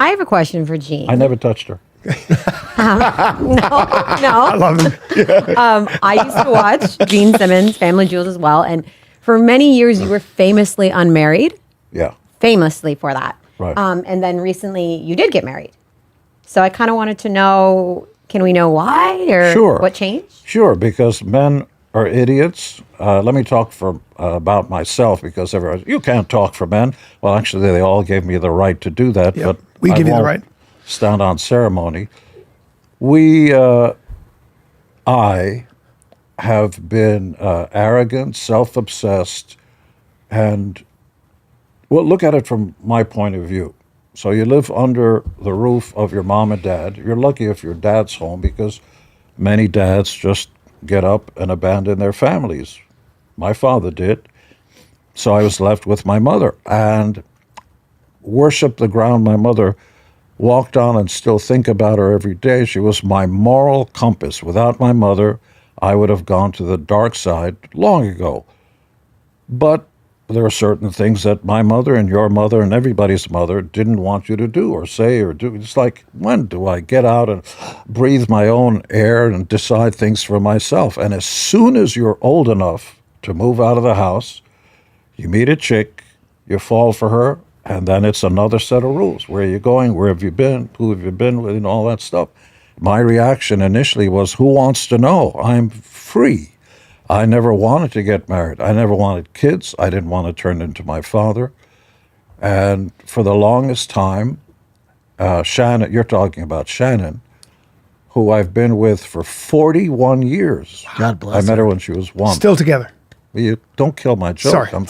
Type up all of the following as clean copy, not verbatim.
I have a question for Gene. I never touched her. No. I love him. I used to watch Gene Simmons, Family Jewels as well. And for many years, you were famously unmarried. Yeah. Famously for that. Right. And then recently you did get married. So I kind of wanted to know, can we know why or Sure. what changed? Sure, because men are idiots. Let me talk about myself, because you can't talk for men. Well, actually, they all gave me the right to do that, Yep. but We I give you the won't right. stand on ceremony. I have been arrogant, self-obsessed, and, well, look at it from my point of view. So you live under the roof of your mom and dad. You're lucky if your dad's home, because many dads just get up and abandon their families. My father did. So I was left with my mother and worshiped the ground my mother walked on, and still think about her every day. She was my moral compass. Without my mother, I would have gone to the dark side long ago. But there are certain things that my mother and your mother and everybody's mother didn't want you to do or say or do. It's like, when do I get out and breathe my own air and decide things for myself? And as soon as you're old enough to move out of the house, you meet a chick, you fall for her, and then it's another set of rules. Where are you going? Where have you been? Who have you been with? And all that stuff. My reaction initially was, who wants to know? I'm free. I never wanted to get married. I never wanted kids. I didn't want to turn into my father. And for the longest time, Shannon, you're talking about Shannon, who I've been with for 41 years. God bless I met her. her when she was 1. Still together. You don't kill my joke. Sorry.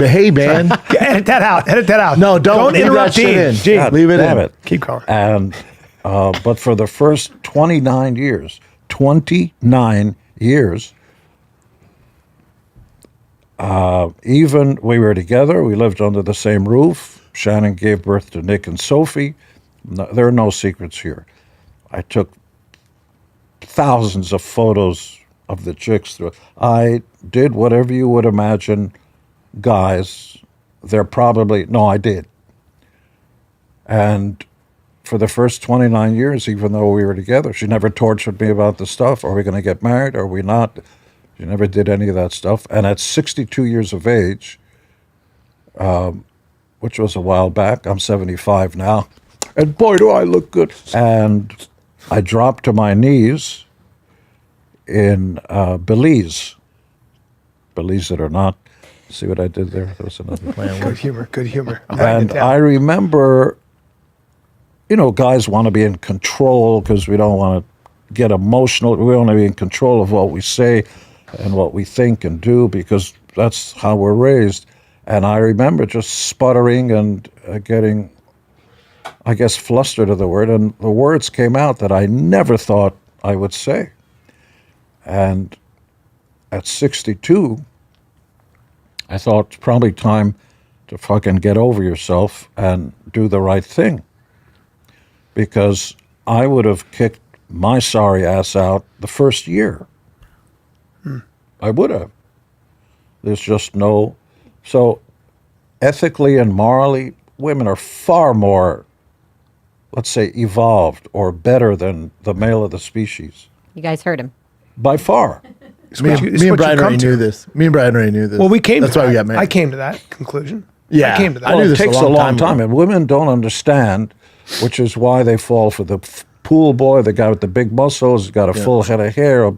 Hey, man. Edit that out. Edit that out. No, don't leave interrupt that shit Gene. in. Gene, God leave it damn in. it. keep going. And but for the first 29 years, even we were together, we lived under the same roof. Shannon gave birth to Nick and Sophie. No, there are no secrets here. I took thousands of photos of the chicks. I did whatever you would imagine guys. I did. And for the first 29 years, even though we were together, she never tortured me about the stuff. Are we going to get married? Are we not? She never did any of that stuff. And at 62 years of age, which was a while back, I'm 75 now, and boy, do I look good. And I dropped to my knees in Belize. Belize it or not. See what I did there? There was another plan. Good humor. Good humor. I'm writing And it down. I remember, guys want to be in control because we don't want to get emotional. We want to be in control of what we say and what we think and do, because that's how we're raised. And I remember just sputtering and getting, I guess, flustered of the word. And the words came out that I never thought I would say. And at 62, I thought it's probably time to fucking get over yourself and do the right thing. Because I would have kicked my sorry ass out the first year. I would have. There's just no... So ethically and morally, women are far more, let's say, evolved or better than the male of the species. You guys heard him. By far. Me and Brian already knew this. Well, we came That's to why that. we got married. I came to that conclusion. Yeah. I came to that. I knew Well, it this takes a a long long time time, and women don't understand, which is why they fall for the pool boy, the guy with the big muscles, got a full head of hair,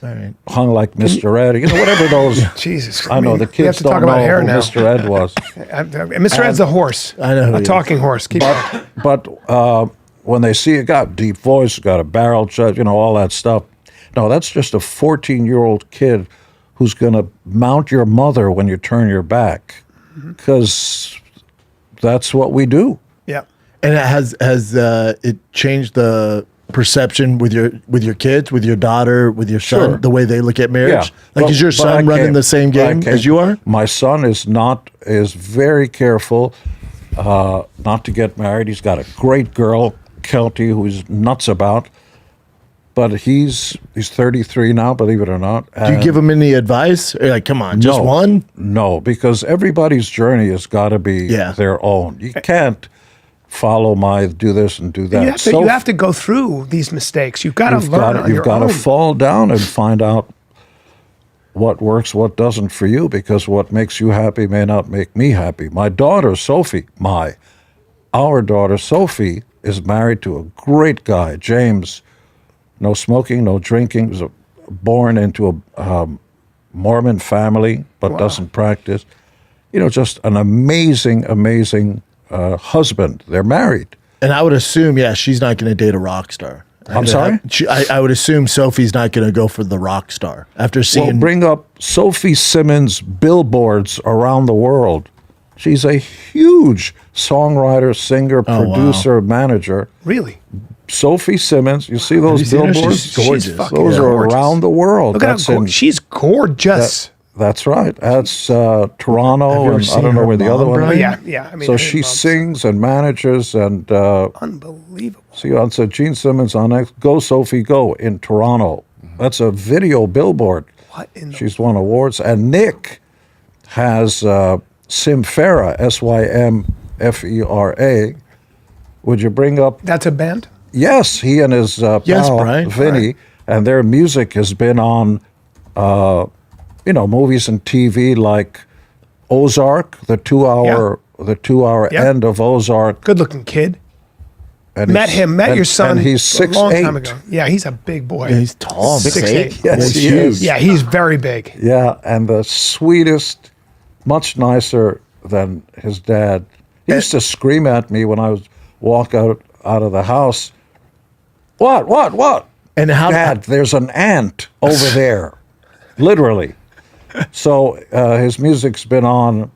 right. hung like Mr. Ed, whatever those. Jesus. I know the we have kids to talk don't about know hair who now. Mr. Ed was. Mr. Ed's a horse. I know who A he is. talking horse. Keep going. But when they see a guy, deep voice, got a barrel chest, all that stuff. No, that's just a 14-year-old kid who's going to mount your mother when you turn your back, because that's what we do. Yeah. And it has it changed the perception with your kids, with your daughter, with your son, Sure. the way they look at marriage? Yeah. Is your But son running the same game as you are? My son is very careful not to get married. He's got a great girl, Kelty, who he's nuts about. But he's 33 now, believe it or not. Do you give him any advice? Or like, come on, just No. one? No, because everybody's journey has got to be Yeah. their own. You can't follow my do this and do that. You have to go through these mistakes. You've got to learn on your You've got to own. fall down and find out what works, what doesn't for you, because what makes you happy may not make me happy. My daughter, Sophie, our daughter, Sophie, is married to a great guy, James. No smoking, no drinking. Was born into a Mormon family, but doesn't practice. Just an amazing, amazing husband. They're married. And I would assume, she's not going to date a rock star. I'm sorry? I would assume Sophie's not going to go for the rock star after seeing. Well, bring up Sophie Simmons billboards around the world. She's a huge songwriter, singer, producer, manager. Really? Sophie Simmons, you see those you seen her? billboards? She's gorgeous. Those are gorgeous. around the world. Look at how she's gorgeous. That's right. That's Toronto, ever and I seen don't know her where the mom, other one Brian? is. Yeah. I mean, So her she mom's sings and manages, and unbelievable. see, I said Gene Simmons on X, Go Sophie Go in Toronto. That's a video billboard. What in the She's won awards. And Nick has Symfera, Symfera. Would you bring up? That's a band? Yes, he and his pal, Brian. Vinny, and their music has been on, movies and TV like Ozark, the 2-hour Yeah. end of Ozark. Good looking kid. And Met your son and he's a long time 6'8". ago. Yeah, he's a big boy. Yeah, he's tall, 6'8". Yes, He's he huge. is. Yeah, he's very big. Yeah, and the sweetest, much nicer than his dad. He used to scream at me when I was walk out of the house. What? And how Dad, there's an ant over there, literally. So his music's been on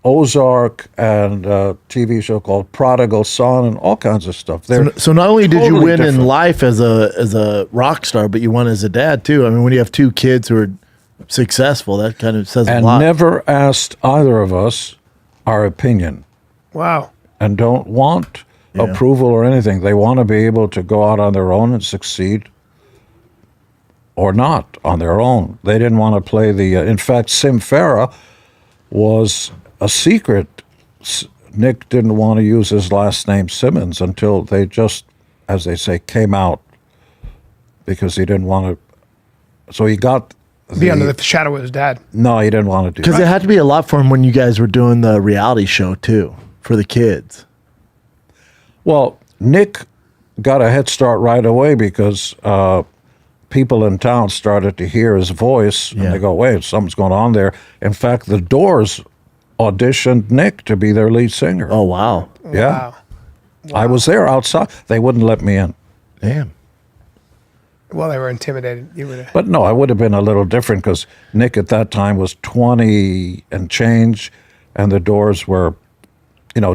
Ozark and a TV show called Prodigal Son and all kinds of stuff. So not only did you totally win in different. life as a rock star, but you won as a dad too. I mean, when you have two kids who are successful, that kind of says a And lot. never asked either of us our opinion. Wow. And don't want approval or anything. They want to be able to go out on their own and succeed or not on their own. They didn't want to play in fact, Symfera was a secret. Nick didn't want to use his last name Simmons until they just, as they say, came out because he didn't want to. So he got Be under the shadow of his dad. No, he didn't want to do Because that. it had to be a lot for him when you guys were doing the reality show too for the kids. Well, Nick got a head start right away because people in town started to hear his voice, and Yeah. they go, wait, something's going on there. In fact, the Doors auditioned Nick to be their lead singer. Oh wow, Yeah. I was there outside. They wouldn't let me in. damn. Well, they were intimidated. You were But no, I would have been a little different because Nick at that time was 20 and change, and the Doors were,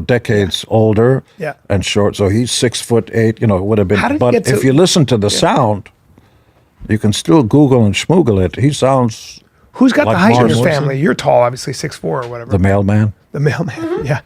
decades older Yeah. and short. So he's 6'8". It would have been. How did he But get if to- you listen to the sound, you can still Google and schmoogle it. He sounds Who's got like the height in Mars your Morrison. family? You're tall, obviously 6'4" or whatever. the mailman. The mailman. Yeah.